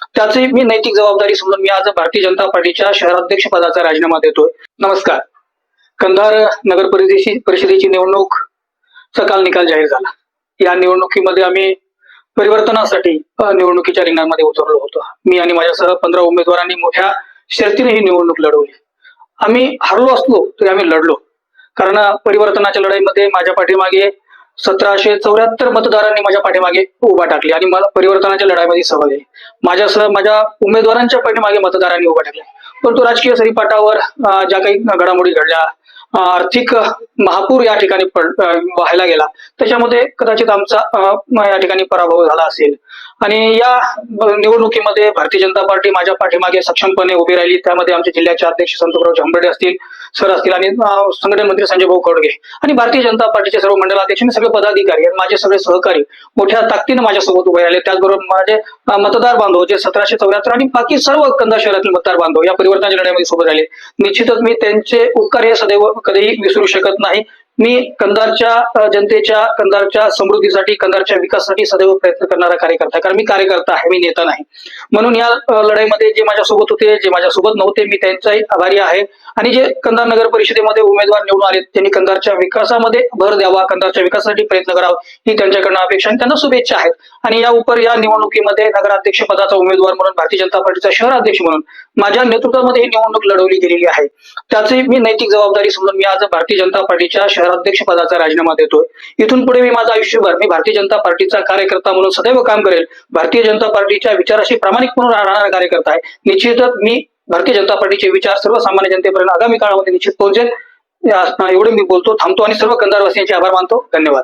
त्याची मी नैतिक जबाबदारी समजून मी आज भारतीय जनता पार्टीच्या शहराध्यक्ष पदाचा राजीनामा देतोय. नमस्कार. कंधार नगर परिषदेची निवडणूक काल निकाल जाहीर झाला. या निवडणुकीमध्ये आम्ही परिवर्तनासाठी निवडणुकीच्या रिंगणामध्ये उतरलो होतो. मी आणि माझ्यासह 15 उमेदवारांनी मोठ्या शर्तीने ही निवडणूक लढवली. आम्ही हरलो असलो तरी आम्ही लढलो, कारण परिवर्तनाच्या लढाईमध्ये माझ्या पाठीमागे 1774 मतदारांनी माझ्या पाठीमागे उभा टाकले आणि मला परिवर्तनाच्या लढाईमध्ये सहभाग आहे. माझ्यासह माझ्या उमेदवारांच्या पाठीमागे मतदारांनी उभा टाकले. परंतु राजकीय सरीपाटावर ज्या काही घडामोडी घडल्या, आर्थिक महापूर या ठिकाणी व्हायला गेला, त्याच्यामध्ये कदाचित आमचा या ठिकाणी पराभव झाला असेल. आणि या निवडणुकीमध्ये भारतीय जनता पार्टी माझ्या पाठीमागे सक्षमपणे उभी राहिली. त्यामध्ये आमचे जिल्ह्याचे अध्यक्ष संतोषराव झांबर्डे असतील, सर असतील, आणि संघटन मंत्री संजय भाऊ खोडगे आणि भारतीय जनता पार्टीचे सर्व मंडलाध्यक्ष आणि सगळे पदाधिकारी आणि माझे सगळे सहकारी मोठ्या ताकदीने माझ्यासोबत उभे राहिले. त्याचबरोबर माझे मतदार बांधव जे 1774 आणि बाकी सर्व कंधार शहरातील मतदार बांधव या परिवर्तनाच्या लढाईमध्ये सोबत राहिले. निश्चितच मी त्यांचे उपकार हे सदैव कधीही विसरू शकत नाही. मी कंधारच्या जनतेच्या, कंधारच्या समृद्धीसाठी, कंधारच्या विकासासाठी सदैव प्रयत्न करणारा कार्यकर्ता, कारण मी कार्यकर्ता आहे, मी नेता नाही. म्हणून या लढाईमध्ये जे माझ्यासोबत होते, जे माझ्यासोबत नव्हते, मी त्यांचाही आभारी आहे. आणि जे कंधार नगर परिषदेमध्ये उमेदवार निवडून आले त्यांनी कंधारच्या विकासामध्ये भर द्यावा, कंधारच्या विकासासाठी प्रयत्न करावा ही त्यांच्याकडनं अपेक्षा आणि त्यांना शुभेच्छा आहेत. आणि या निवडणुकीमध्ये नगराध्यक्ष पदाचा उमेदवार म्हणून, भारतीय जनता पार्टीचा शहराध्यक्ष म्हणून माझ्या नेतृत्वामध्ये ही निवडणूक लढवली गेलेली आहे. त्याची मी नैतिक जबाबदारी समजून मी आज भारतीय जनता पार्टीच्या शहराध्यक्ष पदाचा राजीनामा देतोय. इथून पुढे मी माझं आयुष्यभर मी भारतीय जनता पार्टीचा कार्यकर्ता म्हणून सदैव काम करेल. भारतीय जनता पार्टीच्या विचाराशी प्रामाणिकपणे राहणारा कार्यकर्ता आहे. निश्चितच मी भारतीय जनता पार्टीचे विचार सर्वसामान्य जनतेपर्यंत आगामी काळामध्ये निश्चित पोहोचेल. एवढे मी बोलतो, थांबतो आणि सर्व कंधारवासियांचे आभार मानतो. धन्यवाद.